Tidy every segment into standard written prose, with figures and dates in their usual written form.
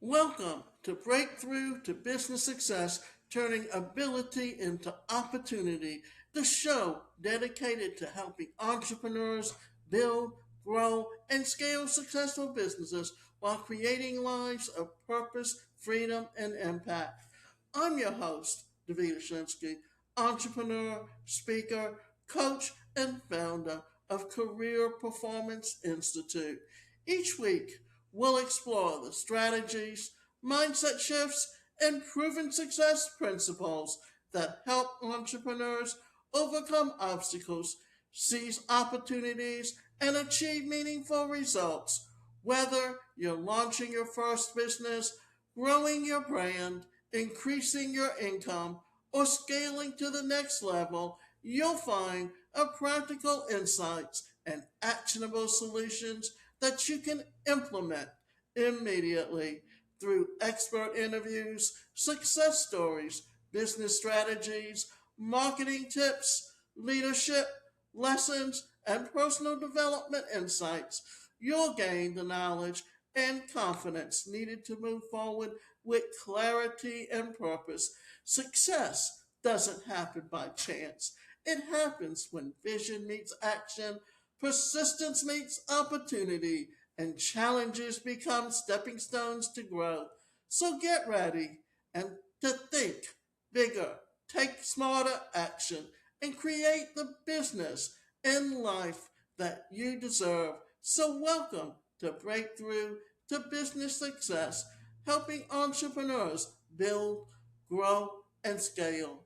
Welcome to Breakthrough to Business Success, turning ability into opportunity, the show dedicated to helping entrepreneurs build, grow, and scale successful businesses while creating lives of purpose, freedom, and impact. I'm your host, Davida Shensky, entrepreneur, speaker, coach, and founder of Career Performance Institute. Each week, we'll explore the strategies, mindset shifts, and proven success principles that help entrepreneurs overcome obstacles, seize opportunities, and achieve meaningful results. Whether you're launching your first business, growing your brand, increasing your income, or scaling to the next level, you'll find a practical insights and actionable solutions that you can implement immediately through expert interviews, success stories, business strategies, marketing tips, leadership lessons, and personal development insights. You'll gain the knowledge and confidence needed to move forward with clarity and purpose. Success doesn't happen by chance. It happens when vision meets action, persistence meets opportunity, and challenges become stepping stones to growth. So get ready and to think bigger, take smarter action, and create the business and life that you deserve. So welcome to Breakthrough to Business Success, helping entrepreneurs build, grow, and scale.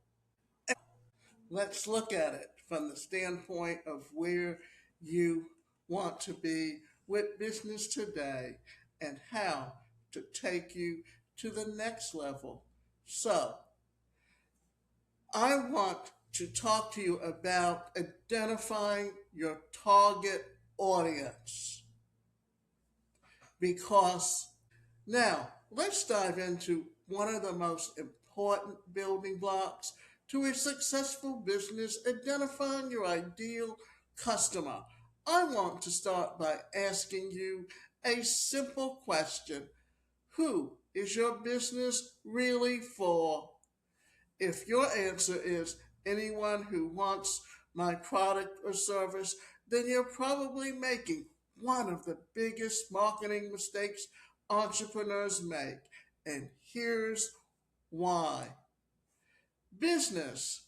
Let's look at it from the standpoint of where you want to be with business today and how to take you to the next level. So, I want to talk to you about identifying your target audience because now let's dive into one of the most important building blocks to a successful business: identifying your ideal customer. I want to start by asking you a simple question: who is your business really for? If your answer is anyone who wants my product or service, then you're probably making one of the biggest marketing mistakes entrepreneurs make. And here's why: business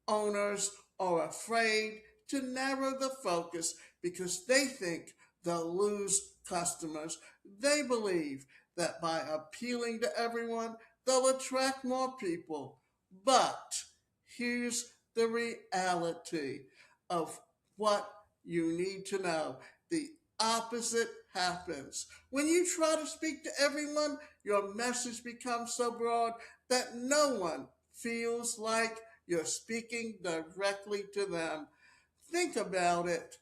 owners are afraid to narrow the focus because they think they'll lose customers. They believe that by appealing to everyone, they'll attract more people. But here's the reality of what you need to know: the opposite happens. When you try to speak to everyone, your message becomes so broad that no one feels like you're speaking directly to them. Think about it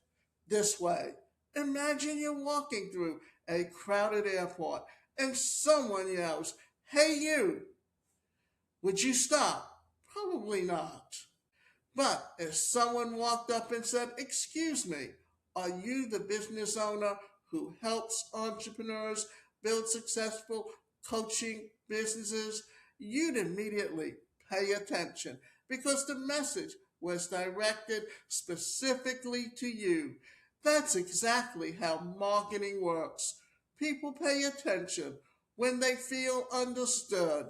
this way: imagine you're walking through a crowded airport and someone yells, "Hey, you!" Would you stop? Probably not. But if someone walked up and said, "Excuse me, are you the business owner who helps entrepreneurs build successful coaching businesses?" you'd immediately pay attention because the message was directed specifically to you. That's exactly how marketing works. People pay attention when they feel understood.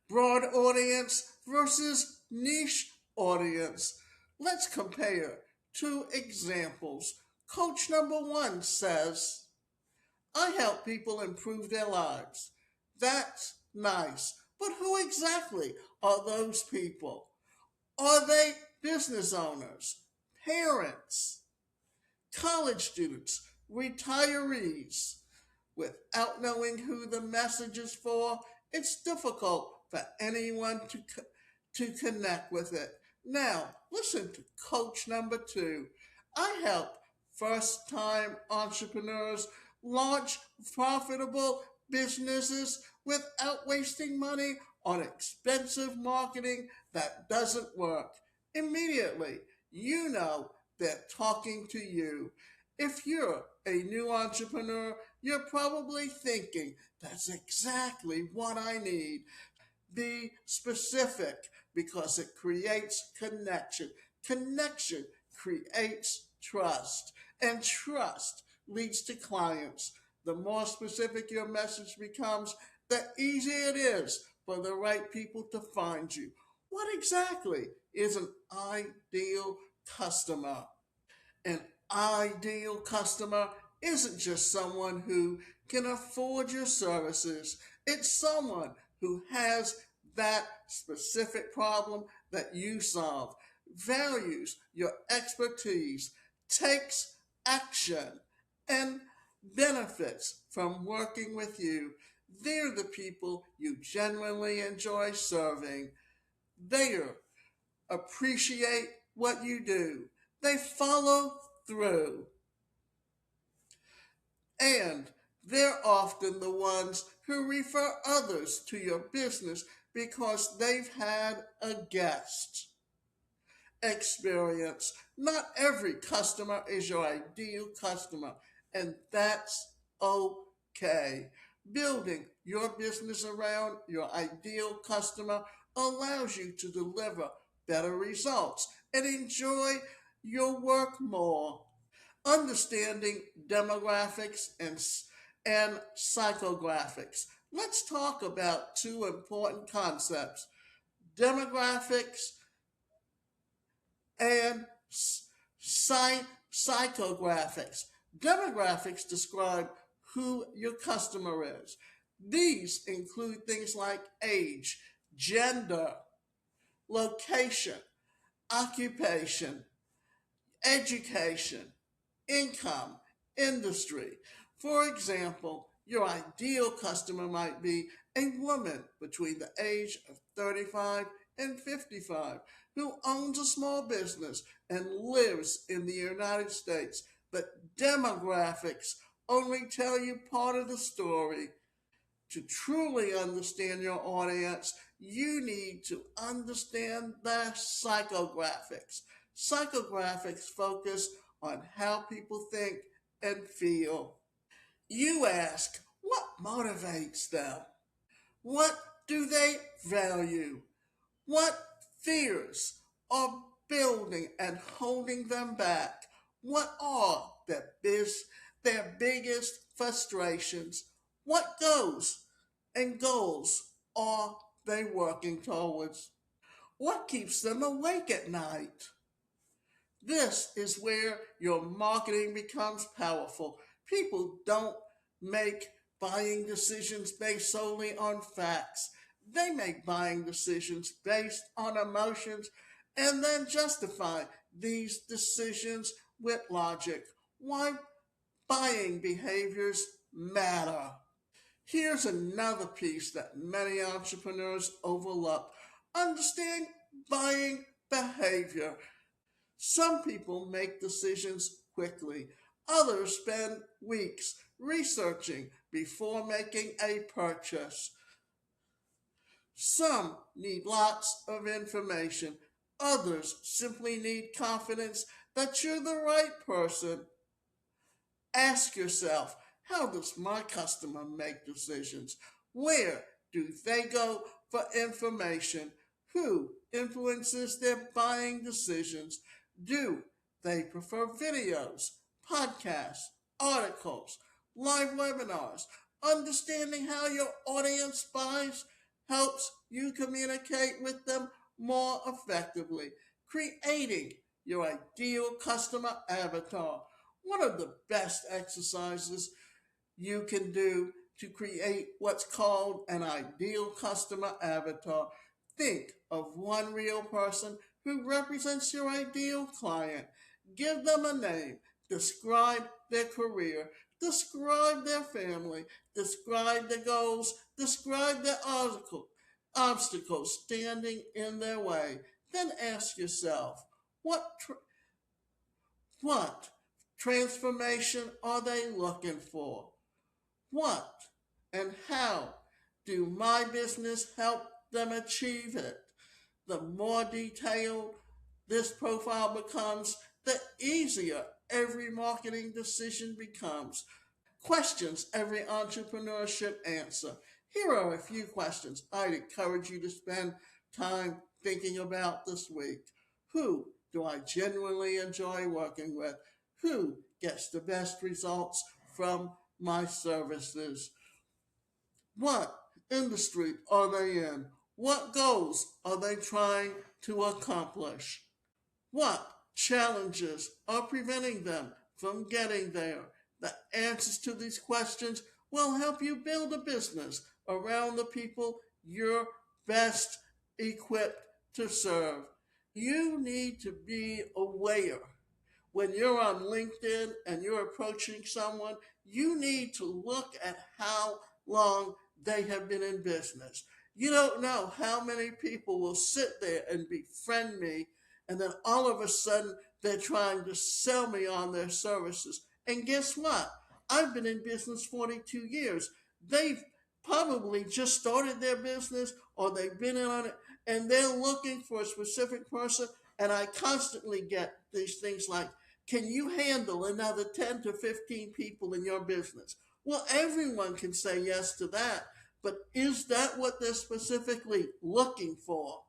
Broad audience versus niche audience. Let's compare two examples. Coach number one says, "I help people improve their lives." That's nice. But who exactly are those people? Are they business owners, parents, college students, retirees? Without knowing who the message is for, it's difficult for anyone to connect with it. Now, listen to coach number two. "I help first time entrepreneurs launch profitable businesses without wasting money on expensive marketing that doesn't work." Immediately, you know they're talking to you. If you're a new entrepreneur, you're probably thinking, that's exactly what I need. Be specific because it creates connection. Connection creates trust, and trust leads to clients. The more specific your message becomes, the easier it is for the right people to find you. What exactly is an ideal customer? An ideal customer isn't just someone who can afford your services, it's someone who has that specific problem that you solve, values your expertise, takes action, and benefits from working with you. They're the people you genuinely enjoy serving. They appreciate what you do. They follow through. And they're often the ones who refer others to your business because they've had a guest experience. Not every customer is your ideal customer, and that's okay. Building your business around your ideal customer allows you to deliver better results and enjoy your work more. Understanding demographics and psychographics. Let's talk about two important concepts: demographics and psychographics. Demographics describe who your customer is. These include things like age, gender, location, occupation, education, income, industry. For example, your ideal customer might be a woman between the age of 35 and 55 who owns a small business and lives in the United States. But demographics only tell you part of the story. To truly understand your audience, you need to understand their psychographics. Psychographics focus on how people think and feel. You ask, what motivates them? What do they value? What fears are building and holding them back? What are their biggest frustrations? What goals are they working towards? What keeps them awake at night? This is where your marketing becomes powerful. People don't make buying decisions based solely on facts. They make buying decisions based on emotions and then justify these decisions with logic. Why buying behaviors matter. Here's another piece that many entrepreneurs overlook: understand buying behavior. Some people make decisions quickly, others spend weeks researching before making a purchase. Some need lots of information, others simply need confidence that you're the right person. Ask yourself, how does my customer make decisions? Where do they go for information? Who influences their buying decisions? Do they prefer videos, podcasts, articles, live webinars? Understanding how your audience buys helps you communicate with them more effectively. Creating your ideal customer avatar. One of the best exercises you can do to create what's called an ideal customer avatar. Think of one real person who represents your ideal client. Give them a name. Describe their career. Describe their family. Describe their goals. Describe their obstacles standing in their way. Then ask yourself, what transformation are they looking for? What and how do my business help them achieve it? The more detailed this profile becomes, the easier every marketing decision becomes. Questions every entrepreneur should answer. Here are a few questions I'd encourage you to spend time thinking about this week. Who do I genuinely enjoy working with? Who gets the best results from my services? What industry are they in? What goals are they trying to accomplish? What challenges are preventing them from getting there? The answers to these questions will help you build a business around the people you're best equipped to serve. You need to be aware when you're on LinkedIn and you're approaching someone, you need to look at how long they have been in business. You don't know how many people will sit there and befriend me, and then all of a sudden they're trying to sell me on their services. And guess what? I've been in business 42 years. They've probably just started their business or they've been in on it and they're looking for a specific person. And I constantly get these things like, can you handle another 10 to 15 people in your business? Well, everyone can say yes to that, but is that what they're specifically looking for?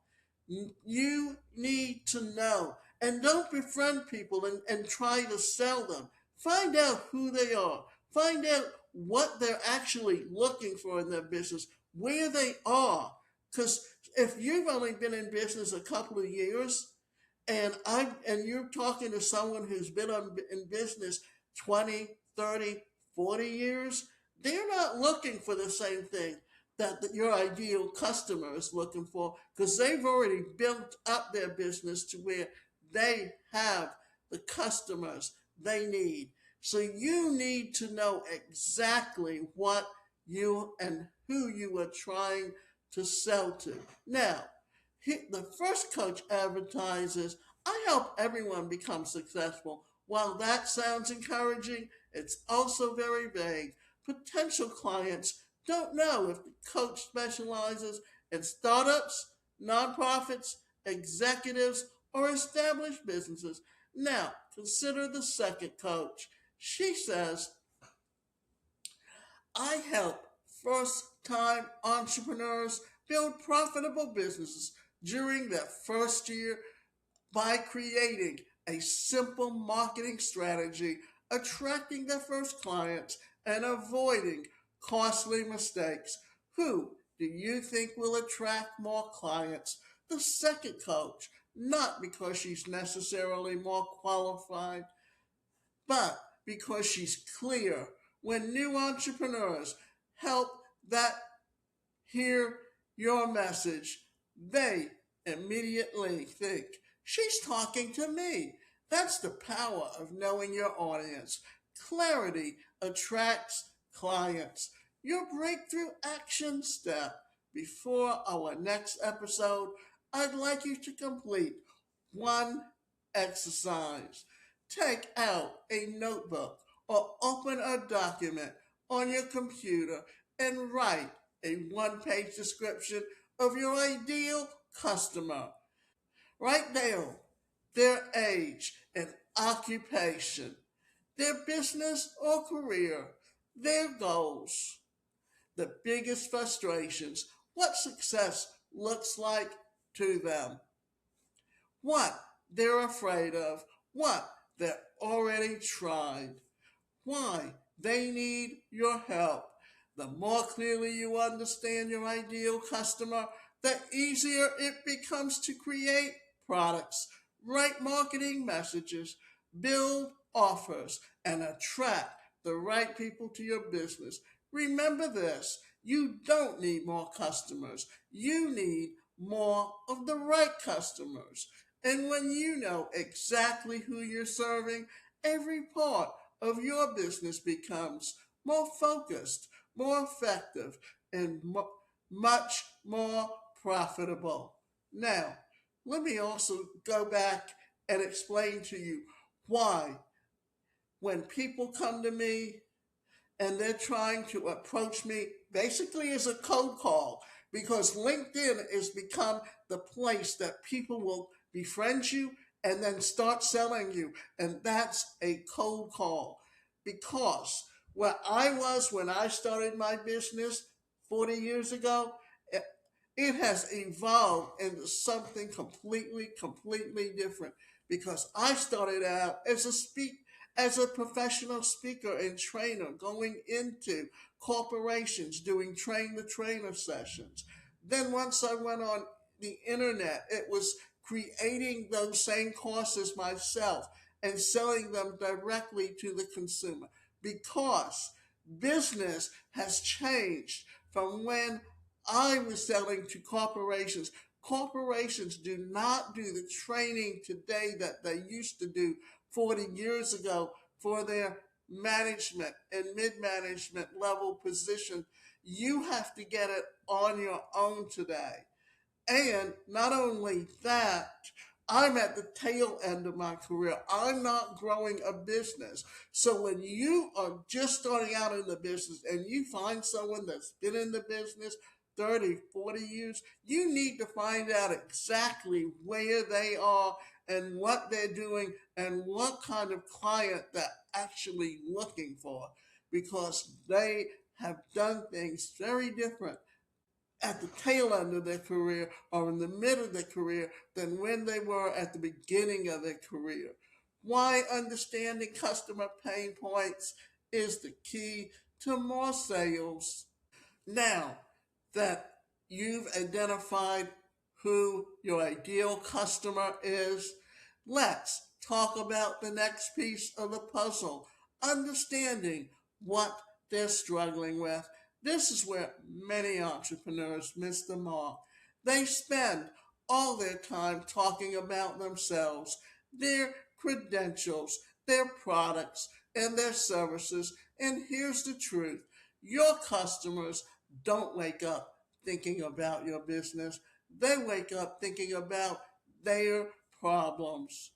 You need to know. And don't befriend people and try to sell them. Find out who they are. Find out what they're actually looking for in their business, where they are. Because if you've only been in business a couple of years, and you're talking to someone who's been in business 20, 30, 40 years, they're not looking for the same thing that your ideal customer is looking for because they've already built up their business to where they have the customers they need. So you need to know exactly what you and who you are trying to sell to. Now, the first coach advertises, I help everyone become successful. While that sounds encouraging, it's also very vague. Potential clients don't know if the coach specializes in startups, nonprofits, executives, or established businesses. Now, consider the second coach. She says, I help first time entrepreneurs build profitable businesses during their first year by creating a simple marketing strategy, attracting their first clients, and avoiding costly mistakes. Who do you think will attract more clients? The second coach, not because she's necessarily more qualified, but because she's clear. When new entrepreneurs help that hear your message, they immediately think, she's talking to me. That's the power of knowing your audience. Clarity attracts clients. Your breakthrough action step before our next episode, I'd like you to complete one exercise. Take out a notebook or open a document on your computer and write a one-page description of your ideal customer. Write down their age and occupation, their business or career, their goals, the biggest frustrations, what success looks like to them, what they're afraid of, what they've already tried, why they need your help. The more clearly you understand your ideal customer, the easier it becomes to create products, write marketing messages, build offers, and attract the right people to your business. Remember this, you don't need more customers. You need more of the right customers. And when you know exactly who you're serving, every part of your business becomes more focused, more effective, and much more profitable. Now, let me also go back and explain to you why, when people come to me and they're trying to approach me basically as a cold call, because LinkedIn has become the place that people will befriend you and then start selling you. And that's a cold call. Because where I was when I started my business 40 years ago, it, it has evolved into something completely different. Because I started out as a professional speaker and trainer going into corporations doing train the trainer sessions. Then once I went on the internet, it was creating those same courses myself and selling them directly to the consumer because business has changed from when I was selling to corporations. Corporations do not do the training today that they used to do 40 years ago for their management and mid management level position. You have to get it on your own today. And not only that, I'm at the tail end of my career. I'm not growing a business. So when you are just starting out in the business and you find someone that's been in the business 30, 40 years, you need to find out exactly where they are and what they're doing and what kind of client they're actually looking for because they have done things very different at the tail end of their career or in the middle of their career than when they were at the beginning of their career. Why understanding customer pain points is the key to more sales. Now that you've identified who your ideal customer is, let's talk about the next piece of the puzzle understanding what they're struggling with. This is where many entrepreneurs miss the mark. They spend all their time talking about themselves, their credentials, their products, and their services. And here's the truth your customers don't wake up thinking about your business. They wake up thinking about their problems.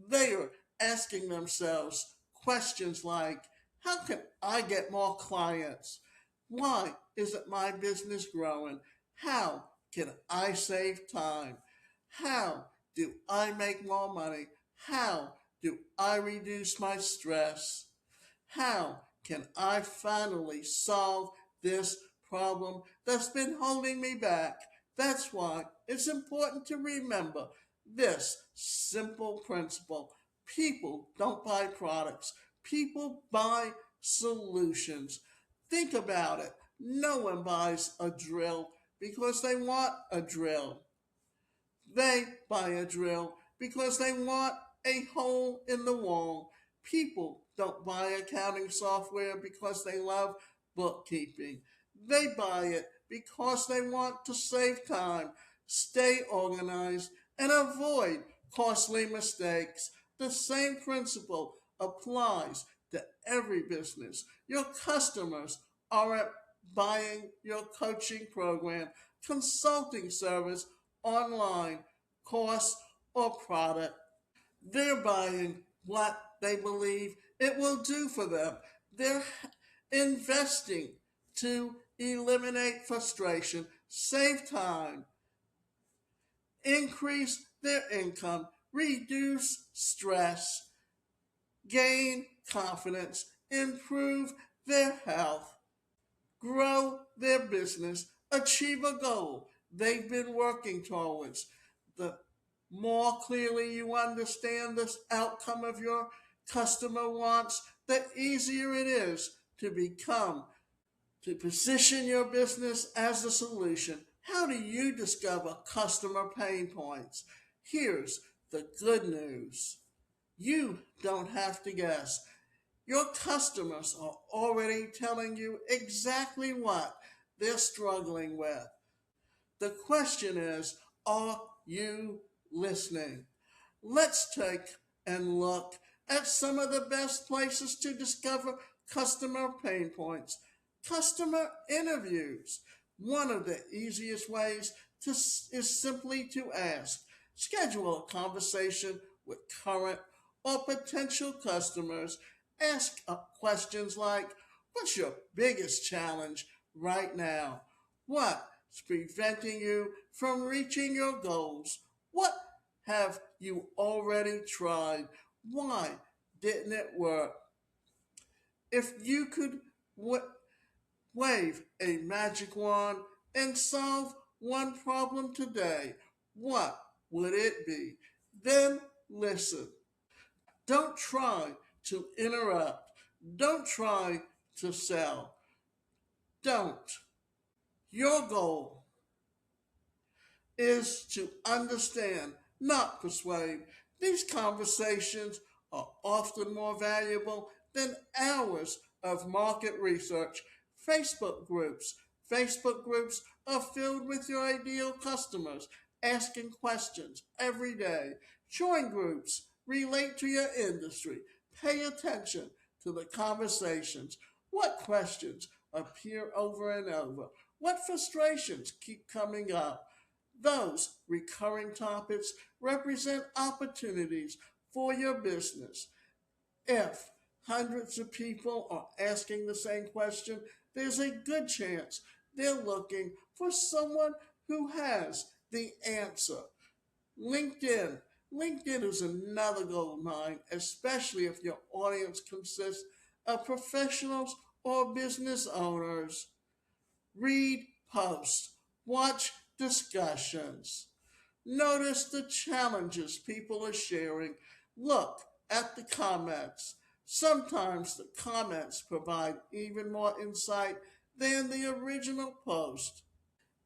They are asking themselves questions like, how can I get more clients? Why isn't my business growing? How can I save time? How do I make more money? How do I reduce my stress? How can I finally solve this problem that's been holding me back? That's why it's important to remember this simple principle. People don't buy products, people buy solutions. Think about it. No one buys a drill because they want a drill. They buy a drill because they want a hole in the wall. People don't buy accounting software because they love bookkeeping. They buy it because they want to save time, stay organized, and avoid costly mistakes. The same principle applies to every business. Your customers aren't buying your coaching program, consulting service, online course or product. They're buying what they believe it will do for them. They're investing to eliminate frustration, save time, increase their income, reduce stress, gain confidence, improve their health, grow their business, achieve a goal they've been working towards. The more clearly you understand the outcome of your customer wants, the easier it is to become, to position your business as a solution. How do you discover customer pain points? Here's the good news. You don't have to guess. Your customers are already telling you exactly what they're struggling with. The question is, are you listening? Let's take and look at some of the best places to discover customer pain points. Customer interviews. One of the easiest ways is simply to ask. Schedule a conversation with current or potential customers. Ask questions like, what's your biggest challenge right now? What's preventing you from reaching your goals? What have you already tried? Why didn't it work? If you could wave a magic wand and solve one problem today, what would it be? Then listen. Don't try to interrupt. Don't try to sell. Don't. Your goal is to understand, not persuade. These conversations are often more valuable than hours of market research. Facebook groups. Facebook groups are filled with your ideal customers asking questions every day. Join groups, relate to your industry, pay attention to the conversations. What questions appear over and over? What frustrations keep coming up? Those recurring topics represent opportunities for your business. If hundreds of people are asking the same question, there's a good chance they're looking for someone who has the answer. LinkedIn. LinkedIn is another gold mine, especially if your audience consists of professionals or business owners. Read posts, watch discussions, notice the challenges people are sharing, look at the comments. Sometimes the comments provide even more insight than the original post.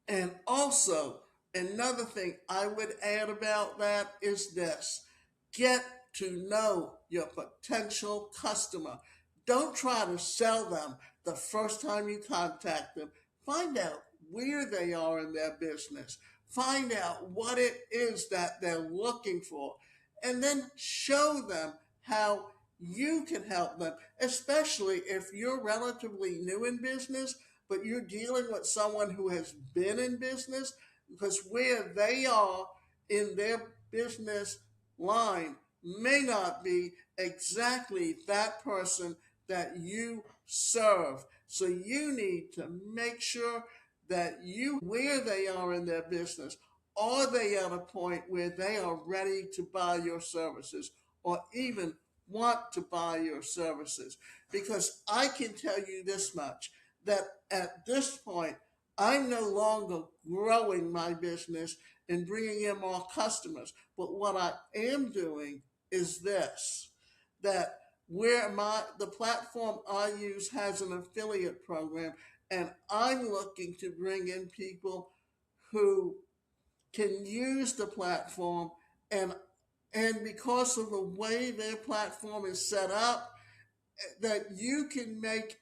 And also, another thing I would add about that is this: get to know your potential customer. Don't try to sell them the first time you contact them. Find out where they are in their business, find out what it is that they're looking for, and then show them how you can help them, especially if you're relatively new in business but you're dealing with someone who has been in business, because where they are in their business line may not be exactly that person that you serve. So you need to make sure that you where they are in their business. Are they at a point where they are ready to buy your services or even want to buy your services? Because I can tell you this much, that at this point, I'm no longer growing my business and bringing in more customers. But what I am doing is this: that where the platform I use has an affiliate program, and I'm looking to bring in people who can use the platform, and because of the way their platform is set up, that you can make,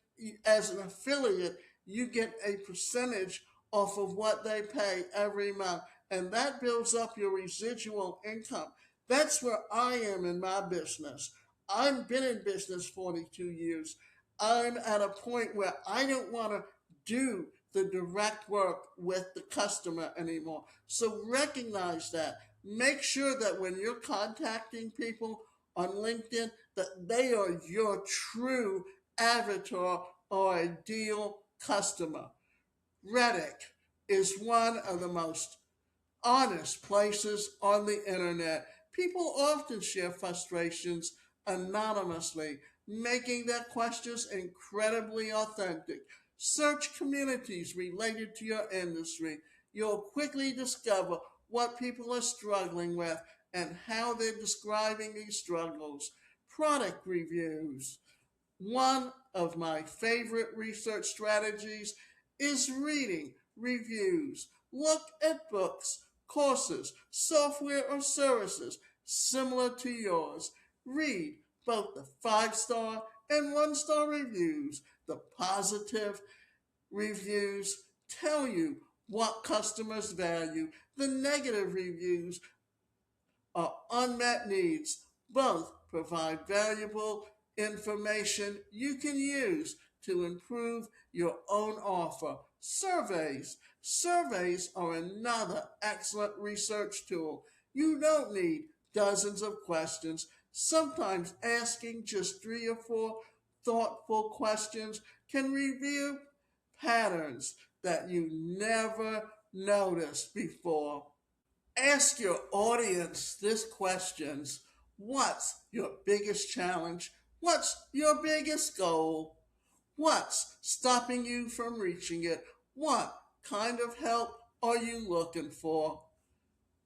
as an affiliate, you get a percentage off of what they pay every month, and that builds up your residual income. That's where I am in my business. I've been in business 42 years. I'm at a point where I don't want to do the direct work with the customer anymore. So recognize that. Make sure that when you're contacting people on LinkedIn, that they are your true avatar or ideal customer. Reddit is one of the most honest places on the internet. People often share frustrations anonymously, making their questions incredibly authentic. Search communities related to your industry. You'll quickly discover what people are struggling with and how they're describing these struggles. Product reviews. One of my favorite research strategies is reading reviews. Look at books, courses, software, or services similar to yours. Read both the 5-star and 1-star reviews. The positive reviews tell you what customers value. The negative reviews are unmet needs. Both provide valuable information you can use to improve your own offer. Surveys. Surveys are another excellent research tool. You don't need dozens of questions. Sometimes asking just 3 or 4 thoughtful questions can reveal patterns that you never noticed before. Ask your audience this questions. What's your biggest challenge? What's your biggest goal? What's stopping you from reaching it? What kind of help are you looking for?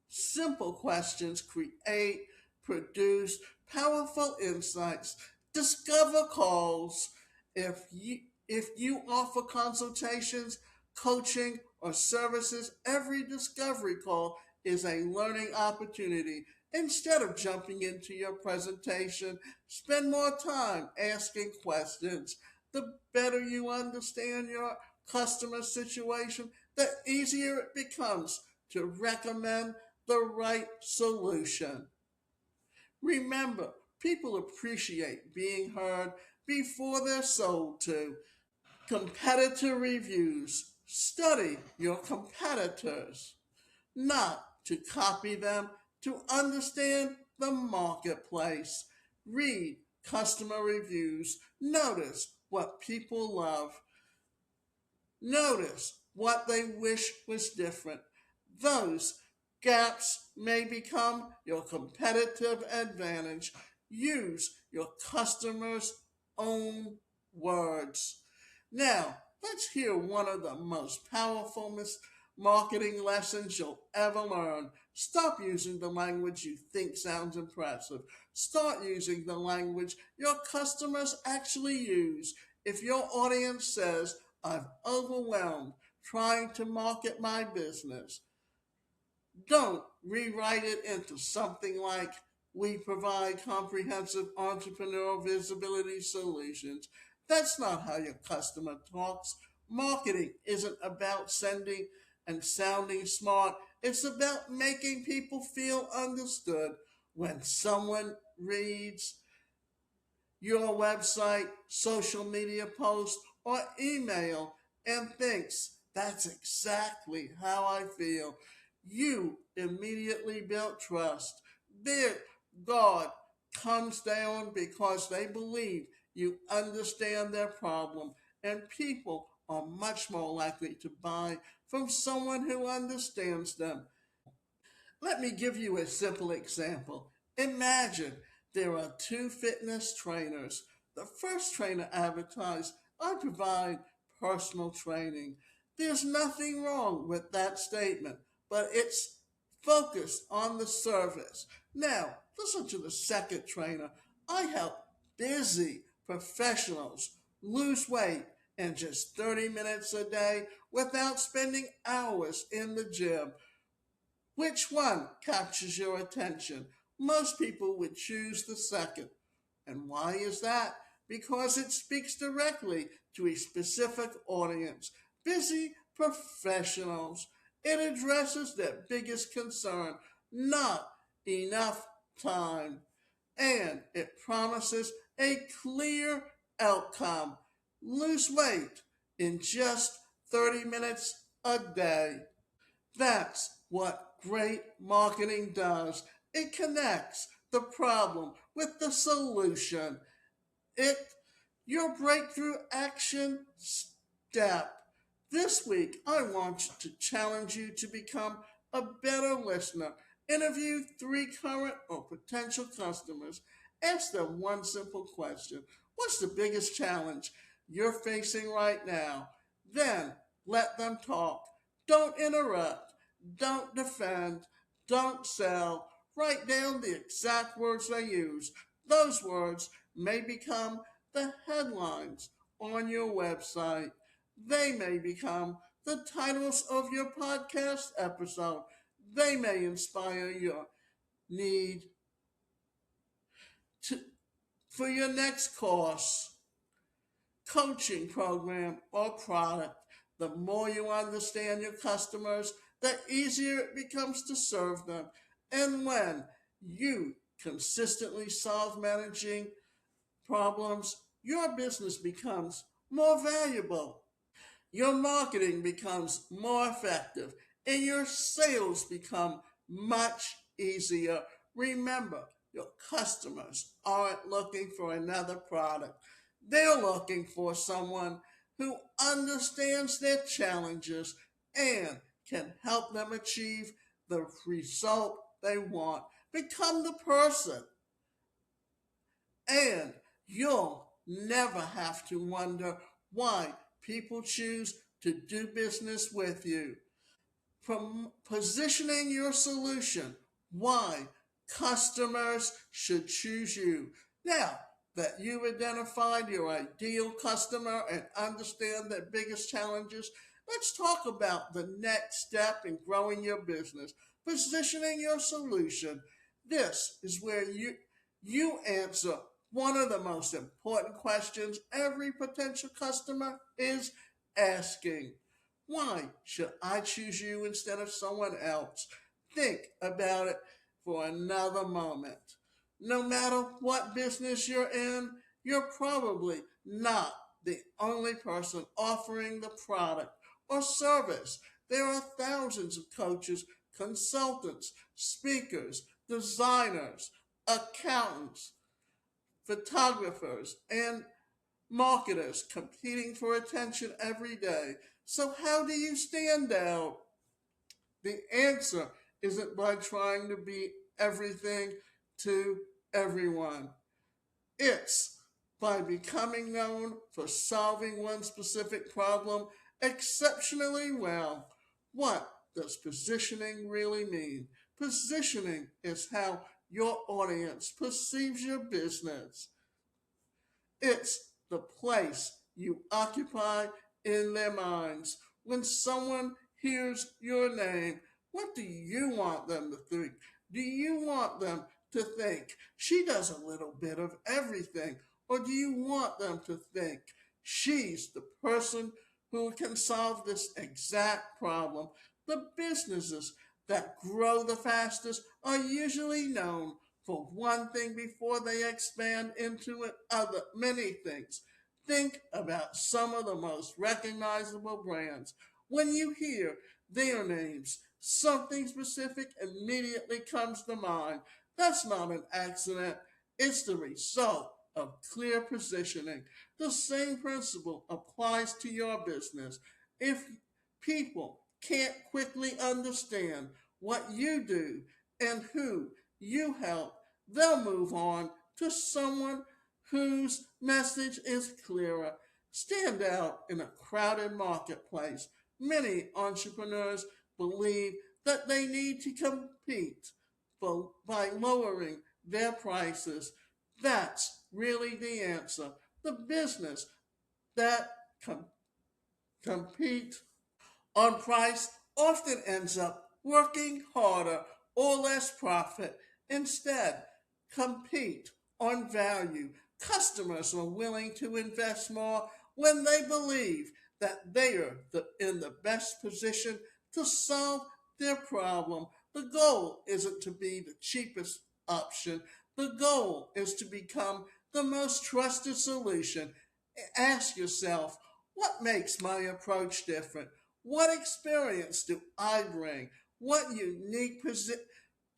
Simple questions create, produce powerful insights. Discover calls. If you if you offer consultations, coaching, or services, every discovery call is a learning opportunity. Instead of jumping into your presentation, spend more time asking questions. The better you understand your customer situation, the easier it becomes to recommend the right solution. Remember, people appreciate being heard before they're sold to. Competitor reviews. Study your competitors, not to copy them, to understand the marketplace. Read customer reviews. Notice what people love. Notice what they wish was different. Those gaps may become your competitive advantage. Use your customers' own words. Now, let's hear one of the most powerful marketing lessons you'll ever learn. Stop using the language you think sounds impressive. Start using the language your customers actually use. If your audience says, I'm overwhelmed trying to market my business, don't rewrite it into something like, we provide comprehensive entrepreneurial visibility solutions. That's not how your customer talks. Marketing isn't about sending and sounding smart, it's about making people feel understood. When someone reads your website, social media post, or email and thinks, that's exactly how I feel, you immediately build trust. Their guard comes down because they believe you understand their problem, and people are much more likely to buy from someone who understands them. Let me give you a simple example. Imagine there are two fitness trainers. The first trainer advertised, I provide personal training. There's nothing wrong with that statement, but it's focused on the service. Now, listen to the second trainer. I help busy professionals lose weight in just 30 minutes a day without spending hours in the gym. Which one captures your attention? Most people would choose the second. And why is that? Because it speaks directly to a specific audience, busy professionals. It addresses their biggest concern, not enough time. And it promises a clear outcome, lose weight in just 30 minutes a day. That's what great marketing does. It connects the problem with the solution. It your breakthrough action step. This week, I want to challenge you to become a better listener. Interview three current or potential customers. Ask them one simple question. What's the biggest challenge you're facing right now? Then let them talk. Don't interrupt. Don't defend. Don't sell. Write down the exact words they use. Those words may become the headlines on your website. They may become the titles of your podcast episode. They may inspire your need to, for your next course, coaching program, or product. The more you understand your customers, the easier it becomes to serve them. And when you consistently solve managing problems, your business becomes more valuable. Your marketing becomes more effective and your sales become much easier. Remember, your customers aren't looking for another product. They're looking for someone who understands their challenges and can help them achieve the result they want. Become the person, and you'll never have to wonder why people choose to do business with you. From positioning your solution, why customers should choose you. Now that you've identified your ideal customer and understand their biggest challenges, let's talk about the next step in growing your business, positioning your solution. This is where you answer one of the most important questions every potential customer is asking. Why should I choose you instead of someone else? Think about it for another moment. No matter what business you're in, you're probably not the only person offering the product or service. There are thousands of coaches, consultants, speakers, designers, accountants, photographers, and marketers competing for attention every day. So, how do you stand out? The answer isn't by trying to be everything to everyone, it's by becoming known for solving one specific problem exceptionally well. What does positioning really mean? Positioning is how your audience perceives your business. It's the place you occupy in their minds. When someone hears your name, what do you want them to think? Do you want them to think she does a little bit of everything? Or do you want them to think she's the person who can solve this exact problem? The businesses that grow the fastest are usually known for one thing before they expand into other many things. Think about some of the most recognizable brands. When you hear their names, something specific immediately comes to mind. That's not an accident, it's the result of clear positioning. The same principle applies to your business. If people can't quickly understand what you do and who you help, they'll move on to someone whose message is clearer. Stand out in a crowded marketplace. Many entrepreneurs believe that they need to compete by lowering their prices. That's really the answer. The business that compete on price often ends up working harder or less profit. Instead, compete on value. Customers are willing to invest more when they believe that they are in the best position to solve their problem. The goal isn't to be the cheapest option, the goal is to become the most trusted solution. Ask yourself, what makes my approach different? What experience do I bring? What unique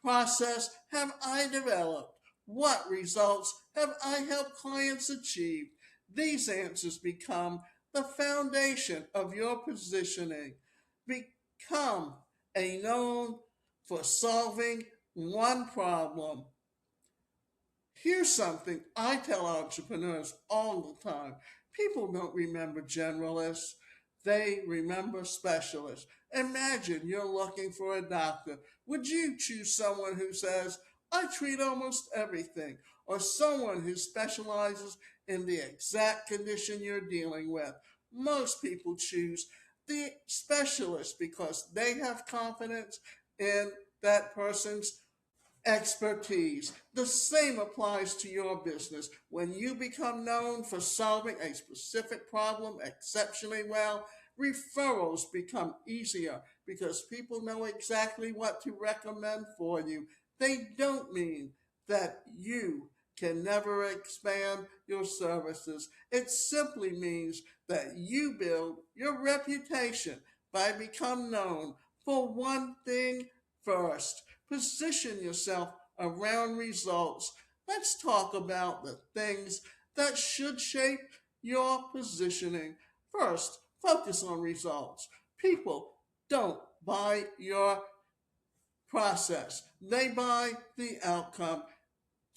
process have I developed? What results have I helped clients achieve? These answers become the foundation of your positioning. Become a known for solving one problem. Here's something I tell entrepreneurs all the time. People don't remember generalists, they remember specialists. Imagine you're looking for a doctor. Would you choose someone who says, I treat almost everything, or someone who specializes in the exact condition you're dealing with? Most people choose the specialist because they have confidence in that person's expertise. The same applies to your business. When you become known for solving a specific problem exceptionally well, referrals become easier because people know exactly what to recommend for you. They don't mean that you can never expand your services. It simply means that you build your reputation by becoming known for one thing first. Position yourself around results. Let's talk about the things that should shape your positioning. First, focus on results. People don't buy your process. They buy the outcome.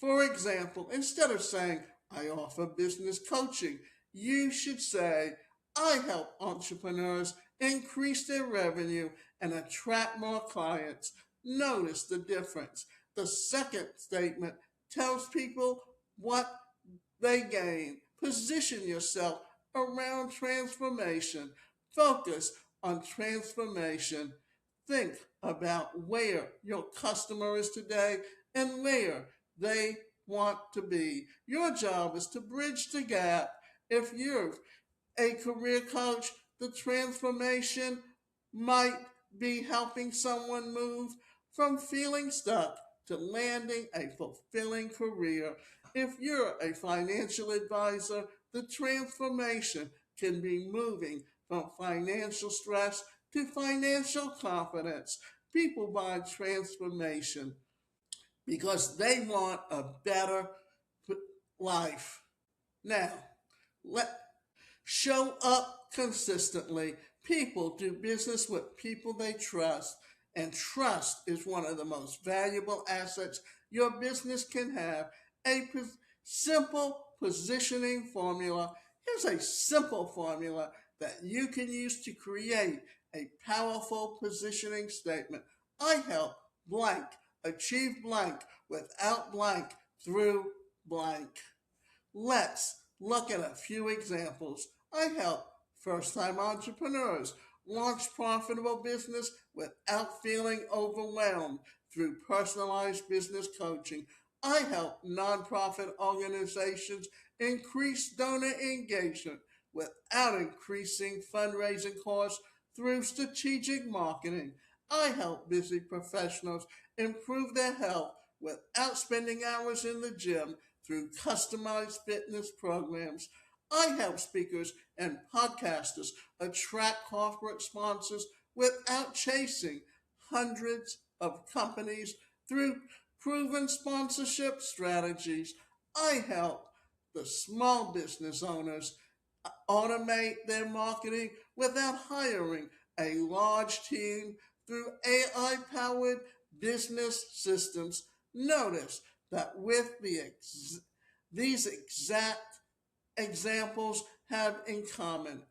For example, instead of saying, I offer business coaching, you should say, I help entrepreneurs increase their revenue and attract more clients. Notice the difference. The second statement tells people what they gain. Position yourself around transformation. Focus on transformation. Think about where your customer is today and where they want to be. Your job is to bridge the gap. If you're a career coach, the transformation might be helping someone move from feeling stuck to landing a fulfilling career. If you're a financial advisor, the transformation can be moving from financial stress to financial confidence. People buy transformation because they want a better life. Now, let show up consistently. People do business with people they trust, and trust is one of the most valuable assets your business can have. A simple positioning formula. Here's a simple formula that you can use to create a powerful positioning statement. I help blank achieve blank without blank through blank. Let's look at a few examples. I help first time entrepreneurs launch profitable business without feeling overwhelmed through personalized business coaching. I help nonprofit organizations increase donor engagement without increasing fundraising costs through strategic marketing. I help busy professionals improve their health without spending hours in the gym through customized fitness programs. I help speakers and podcasters attract corporate sponsors without chasing hundreds of companies through proven sponsorship strategies. I help the small business owners automate their marketing without hiring a large team through AI powered business systems. Notice that these exact examples have in common.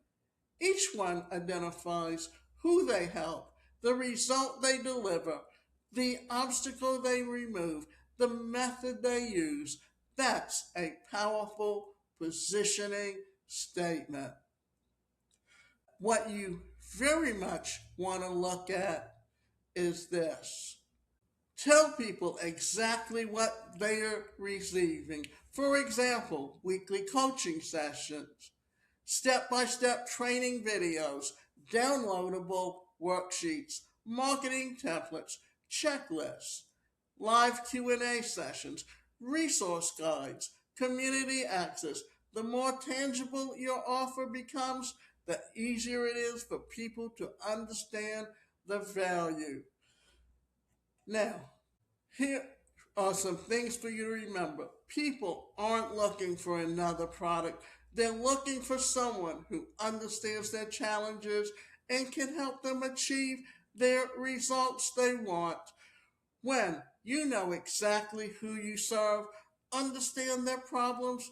Each one identifies who they help, the result they deliver, the obstacle they remove, the method they use. That's a powerful positioning statement. What you very much want to look at is this. Tell people exactly what they are receiving. For example, weekly coaching sessions, step by step training videos, downloadable worksheets, marketing templates, checklists, live Q&A sessions, resource guides, community access. The more tangible your offer becomes, the easier it is for people to understand the value. Now, here are some things for you to remember. People aren't looking for another product. They're looking for someone who understands their challenges and can help them achieve their results they want. When you know exactly who you serve, understand their problems,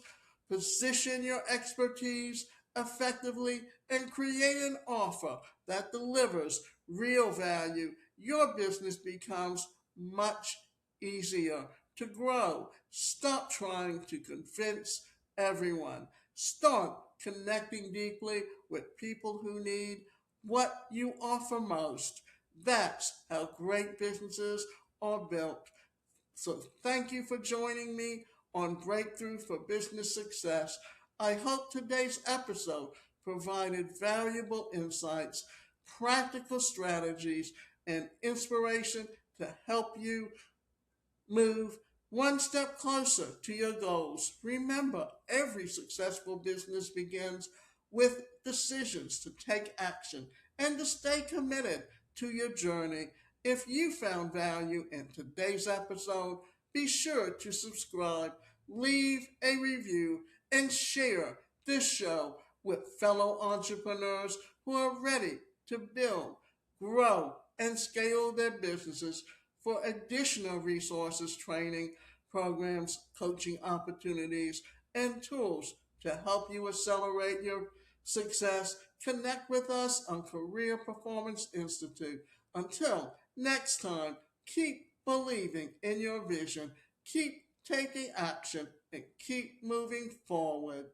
position your expertise effectively, and create an offer that delivers real value, your business becomes much easier to grow. Stop trying to convince everyone. Start connecting deeply with people who need what you offer most. That's how great businesses are built. So thank you for joining me on Breakthrough for Business Success. I hope today's episode provided valuable insights, practical strategies, and inspiration to help you move one step closer to your goals. Remember, every successful business begins with decisions to take action and to stay committed to your journey. If you found value in today's episode, be sure to subscribe, leave a review, and share this show with fellow entrepreneurs who are ready to build, grow, and scale their businesses For additional resources, training, programs, coaching opportunities, and tools to help you accelerate your success, connect with us on Career Performance Institute. Until next time, keep believing in your vision, keep taking action, and keep moving forward.